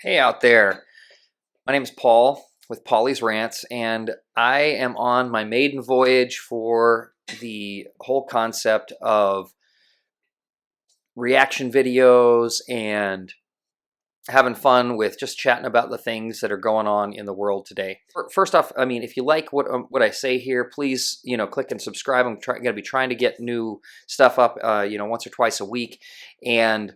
Hey out there. My name is Paul with Polly's Rants, and I am on my maiden voyage for the whole concept of reaction videos and having fun with just chatting about the things that are going on in the world today. First off, I mean, if you like what I say here, please, click and subscribe. I'm going to be trying to get new stuff up, once or twice a week, and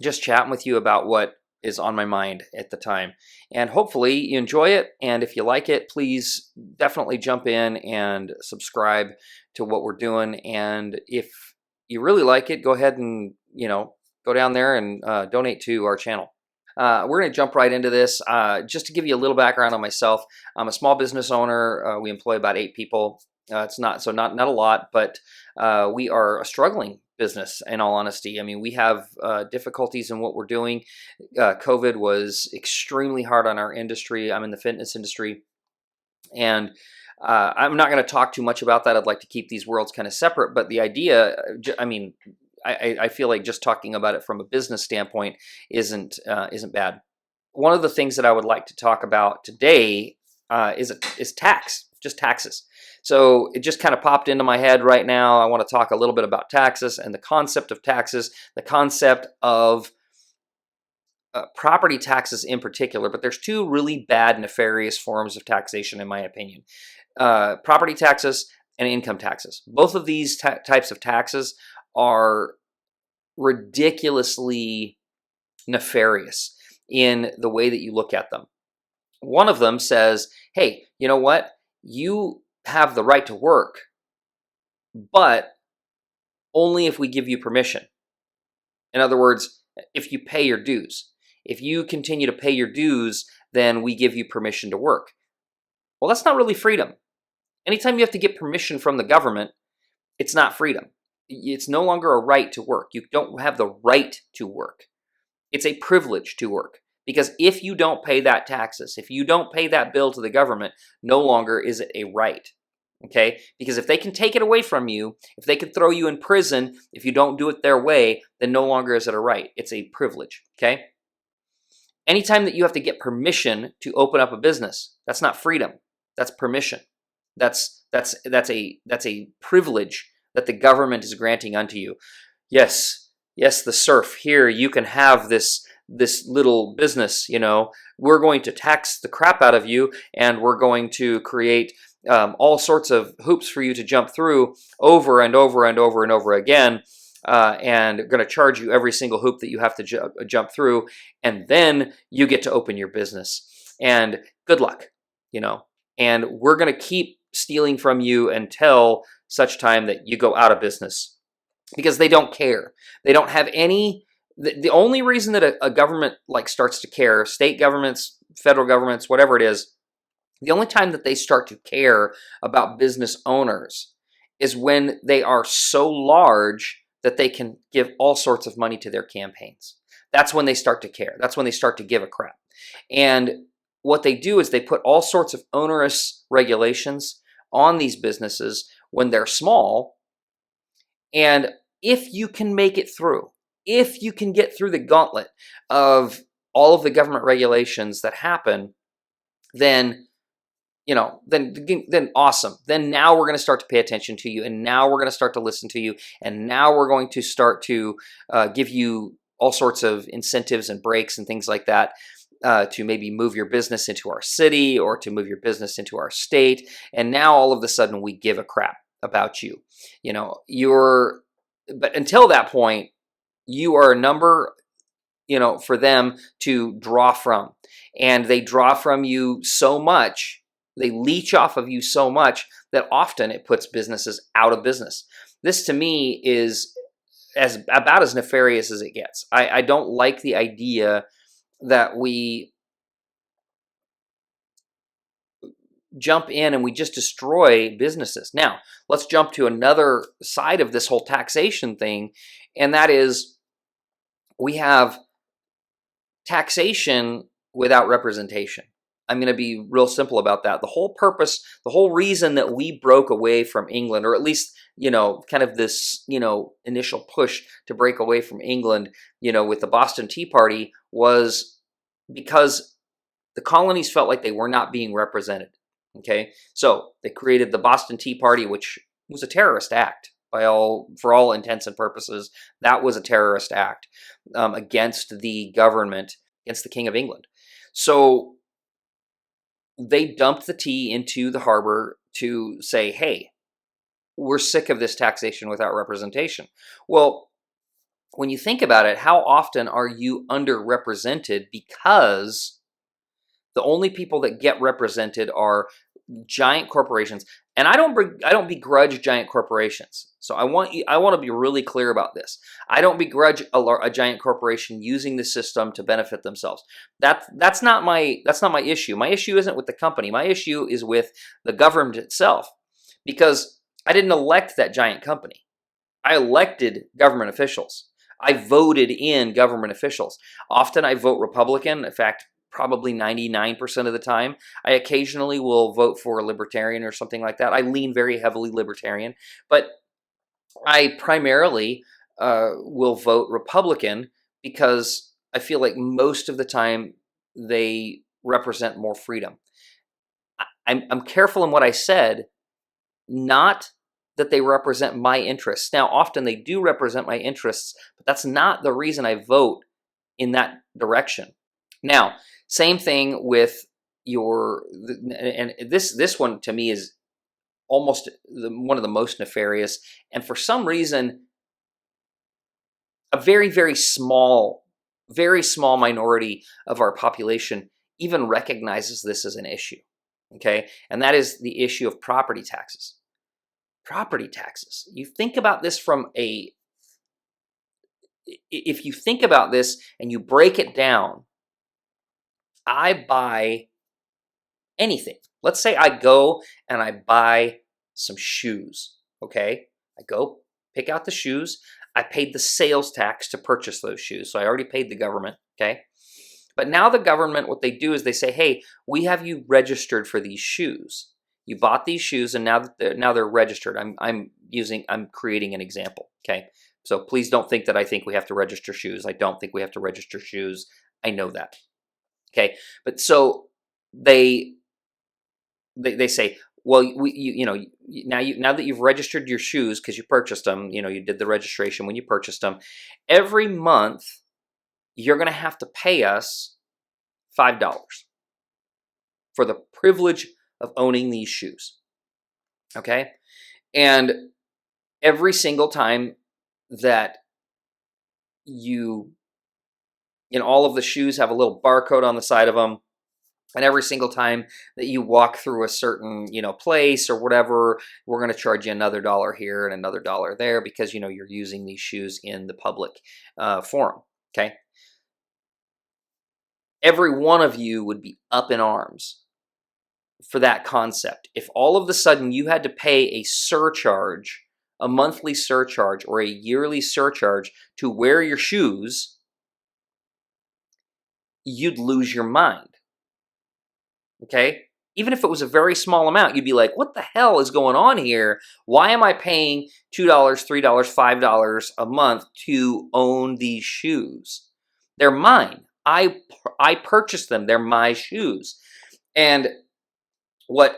just chatting with you about what is on my mind at the time. And hopefully you enjoy it. And if you like it, please definitely jump in and subscribe to what we're doing. And if you really like it, go ahead and, go down there and donate to our channel. We're going to jump right into this. Just to give you a little background on myself, I'm a small business owner. We employ about 8 people. It's not a lot, but we are a struggling business, in all honesty. I mean, we have difficulties in what we're doing. COVID was extremely hard on our industry. I'm in the fitness industry, and I'm not going to talk too much about that. I'd like to keep these worlds kind of separate, but the idea, I feel like just talking about it from a business standpoint isn't bad. One of the things that I would like to talk about today is taxes. So it just kind of popped into my head right now. I want to talk a little bit about taxes and the concept of taxes, the concept of property taxes in particular, but there's two really bad, nefarious forms of taxation, in my opinion. Property taxes and income taxes. Both of these types of taxes are ridiculously nefarious in the way that you look at them. One of them says, hey, you know what? You have the right to work, but only if we give you permission. In other words, if you pay your dues. If you continue to pay your dues, then we give you permission to work. Well, that's not really freedom. Anytime you have to get permission from the government, it's not freedom. It's no longer a right to work. You don't have the right to work. It's a privilege to work. Because if you don't pay that taxes, if you don't pay that bill to the government, no longer is it a right. Okay? Because if they can take it away from you, if they can throw you in prison if you don't do it their way, then no longer is it a right. It's a privilege. Okay? Anytime that you have to get permission to open up a business, that's not freedom. That's permission. That's a privilege that the government is granting unto you. Yes, the serf, here you can have this little business. We're going to tax the crap out of you, and we're going to create all sorts of hoops for you to jump through over and over and over and over again, and going to charge you every single hoop that you have to jump through, and then you get to open your business. And good luck, and we're going to keep stealing from you until such time that you go out of business, because they don't care. They don't have any. The only reason that a government starts to care, state governments, federal governments, whatever it is, the only time that they start to care about business owners is when they are so large that they can give all sorts of money to their campaigns. That's when they start to care. That's when they start to give a crap. And what they do is they put all sorts of onerous regulations on these businesses when they're small. And if you can make it through, if you can get through the gauntlet of all of the government regulations that happen, then then awesome. Then now we're going to start to pay attention to you, and now we're going to start to listen to you, and now we're going to start to give you all sorts of incentives and breaks and things like that, to maybe move your business into our city or to move your business into our state. And now all of a sudden we give a crap about you. But until that point, you are a number, for them to draw from. And they draw from you so much, they leech off of you so much that often it puts businesses out of business. This to me is about as nefarious as it gets. I don't like the idea that we jump in and we just destroy businesses. Now, let's jump to another side of this whole taxation thing, and that is we have taxation without representation. I'm going to be real simple about that. The whole purpose, the whole reason that we broke away from England, or at least, kind of this, initial push to break away from England, with the Boston Tea Party, was because the colonies felt like they were not being represented. Okay, so they created the Boston Tea Party, which was a terrorist act for all intents and purposes. That was a terrorist act against the government, against the King of England. So they dumped the tea into the harbor to say, hey, we're sick of this taxation without representation. Well, when you think about it, how often are you underrepresented because the only people that get represented are giant corporations? And I don't begrudge giant corporations. So I want to be really clear about this. I don't begrudge a giant corporation using the system to benefit themselves. That's not my issue. My issue isn't with the company. My issue is with the government itself, because I didn't elect that giant company. I elected government officials. I voted in government officials. Often I vote Republican. In fact, probably 99% of the time. I occasionally will vote for a libertarian or something like that. I lean very heavily libertarian, but I primarily will vote Republican because I feel like most of the time they represent more freedom. I'm careful in what I said, not that they represent my interests. Now, often they do represent my interests, but that's not the reason I vote in that direction. Now, same thing with and this one to me is almost one of the most nefarious, and for some reason, a very small minority of our population even recognizes this as an issue. Okay, and that is the issue of property taxes. Property taxes. You think about this if you think about this and you break it down, I buy anything. Let's say I go and I buy some shoes, okay? I go pick out the shoes. I paid the sales tax to purchase those shoes, so I already paid the government, okay? But now the government, what they do is they say, hey, we have you registered for these shoes. You bought these shoes, and now they're registered. I'm creating an example, okay? So please don't think that I think we have to register shoes. I don't think we have to register shoes. I know that, okay? But so they say, well, now that you've registered your shoes because you purchased them, you did the registration when you purchased them, every month you're going to have to pay us $5 for the privilege of owning these shoes, okay? And every single time that all of the shoes have a little barcode on the side of them, and every single time that you walk through a certain, place or whatever, we're going to charge you another $1 here and another $1 there because, you're using these shoes in the public forum, okay? Every one of you would be up in arms for that concept. If all of a sudden you had to pay a surcharge, a monthly surcharge or a yearly surcharge to wear your shoes, you'd lose your mind. Okay? Even if it was a very small amount, you'd be like, what the hell is going on here? Why am I paying $2, $3, $5 a month to own these shoes? They're mine. I purchased them. They're my shoes. And what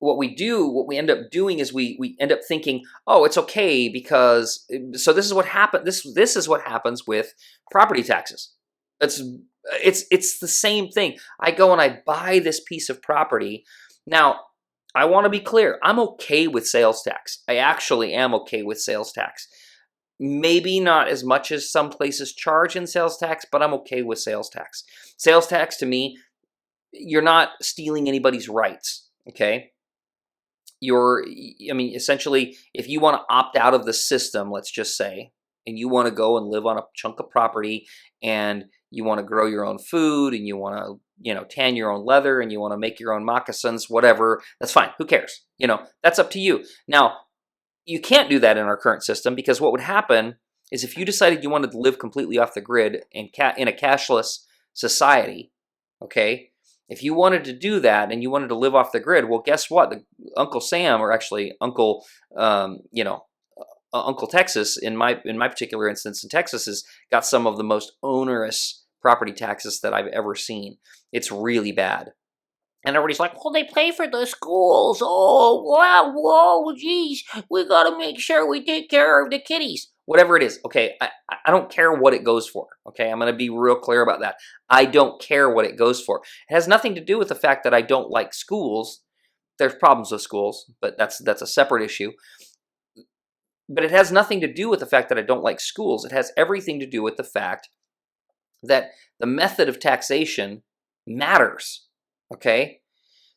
we end up doing is we end up thinking, oh, it's okay because, so this is what happened. This is what happens with property taxes. It's the same thing. I go and I buy this piece of property. Now, I want to be clear. I'm okay with sales tax. I actually am okay with sales tax. Maybe not as much as some places charge in sales tax, but I'm okay with sales tax. Sales tax to me, you're not stealing anybody's rights, okay? Essentially, if you want to opt out of the system, let's just say, and you want to go and live on a chunk of property and you want to grow your own food and you want to, tan your own leather and you want to make your own moccasins, whatever, that's fine. Who cares? That's up to you. Now, you can't do that in our current system because what would happen is if you decided you wanted to live completely off the grid in a cashless society, okay, if you wanted to do that and you wanted to live off the grid, well, guess what? Uncle Sam, or actually Uncle, Uncle Texas, in my particular instance in Texas, has got some of the most onerous property taxes that I've ever seen. It's really bad. And everybody's like, well, they pay for the schools. Oh, wow, whoa, geez. We got to make sure we take care of the kiddies. Whatever it is. Okay, I don't care what it goes for. Okay, I'm going to be real clear about that. I don't care what it goes for. It has nothing to do with the fact that I don't like schools. There's problems with schools, but that's a separate issue. But it has nothing to do with the fact that I don't like schools. It has everything to do with the fact that the method of taxation matters. Okay?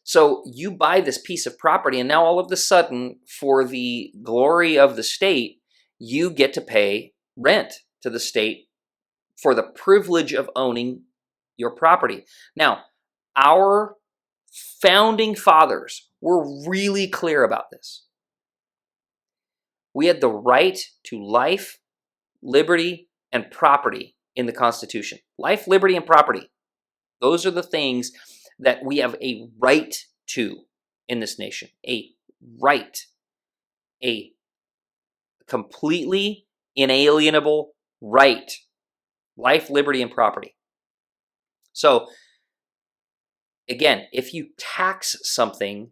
So you buy this piece of property, and now all of a sudden, for the glory of the state, you get to pay rent to the state for the privilege of owning your property. Now, our founding fathers were really clear about this. We had the right to life, liberty, and property in the Constitution. Life, liberty, and property. Those are the things that we have a right to in this nation. A right. A completely inalienable right. Life, liberty, and property. So, again, if you tax something,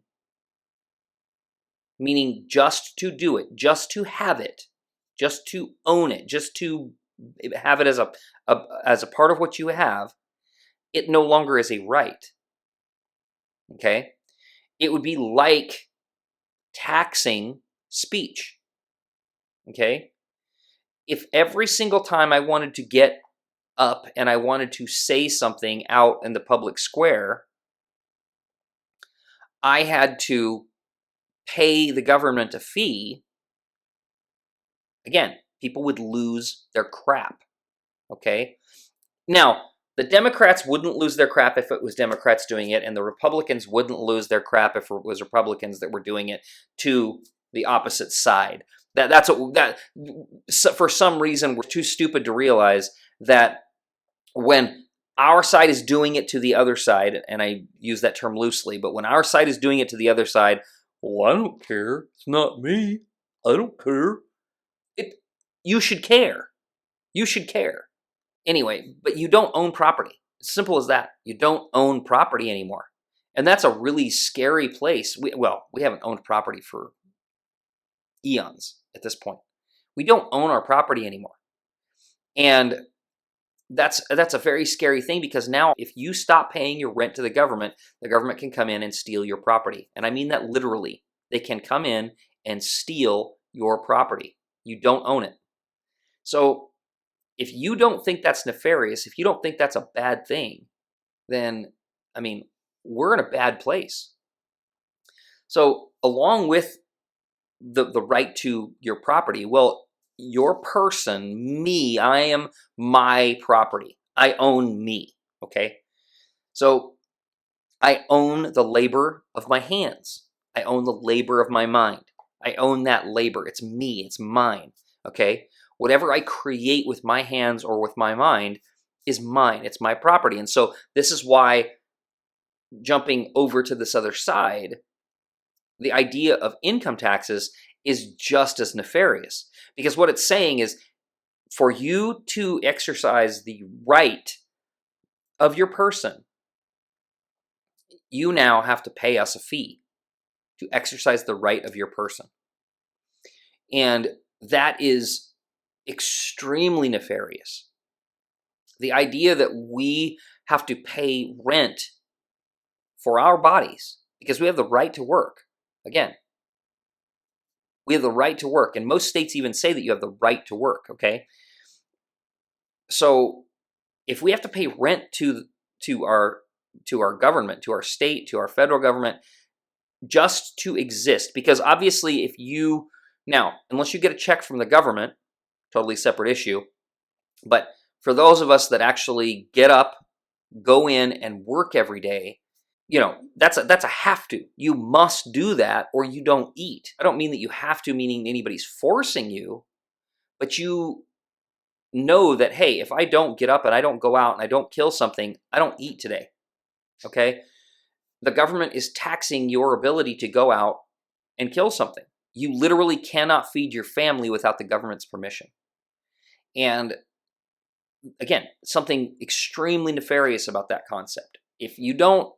meaning just to do it, just to have it, just to own it, just to have it as a part of what you have, it no longer is a right. Okay? It would be like taxing speech. Okay? If every single time I wanted to get up and I wanted to say something out in the public square, I had to pay the government a fee, again, people would lose their crap. Okay? Now, the Democrats wouldn't lose their crap if it was Democrats doing it, and the Republicans wouldn't lose their crap if it was Republicans that were doing it to the opposite side. For some reason, we're too stupid to realize that when our side is doing it to the other side, and I use that term loosely, but when our side is doing it to the other side, well, I don't care. It's not me. I don't care. You should care. You should care. Anyway, but you don't own property. It's simple as that. You don't own property anymore. And that's a really scary place. We haven't owned property for eons at this point. We don't own our property anymore. And that's a very scary thing, because now if you stop paying your rent to the government can come in and steal your property. And I mean that literally. They can come in and steal your property. You don't own it. So if you don't think that's nefarious, if you don't think that's a bad thing, then, I mean, we're in a bad place. So along with the right to your property, well, your person, me, I am my property. I own me, okay? So I own the labor of my hands. I own the labor of my mind. I own that labor. It's me. It's mine, okay? Whatever I create with my hands or with my mind is mine. It's my property. And so this is why, jumping over to this other side, the idea of income taxes is just as nefarious. Because what it's saying is, for you to exercise the right of your person, you now have to pay us a fee to exercise the right of your person. And that is extremely nefarious. The idea that we have to pay rent for our bodies because we have the right to work. Again, we have the right to work, and most states even say that you have the right to work, okay? So if we have to pay rent to our government, to our state, to our federal government, just to exist, because obviously now, unless you get a check from the government, totally separate issue, but for those of us that actually get up, go in, and work every day, that's a have to. You must do that or you don't eat. I don't mean that you have to, meaning anybody's forcing you, but you know that, hey, if I don't get up and I don't go out and I don't kill something, I don't eat today, okay? The government is taxing your ability to go out and kill something. You literally cannot feed your family without the government's permission. And again, something extremely nefarious about that concept. If you don't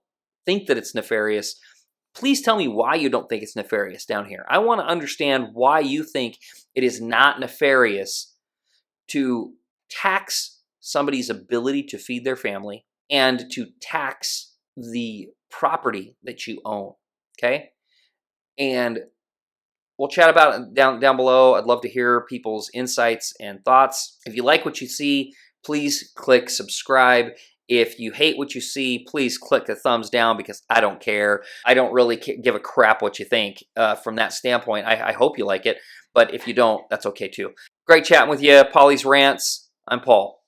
think that it's nefarious, please tell me why you don't think it's nefarious down here. I want to understand why you think it is not nefarious to tax somebody's ability to feed their family and to tax the property that you own. Okay? And we'll chat about it down below. I'd love to hear people's insights and thoughts. If you like what you see, please click subscribe. If you hate what you see, please click a thumbs down, because I don't care. I don't really give a crap what you think from that standpoint. I hope you like it, but if you don't, that's okay too. Great chatting with you. Polly's Rants. I'm Paul.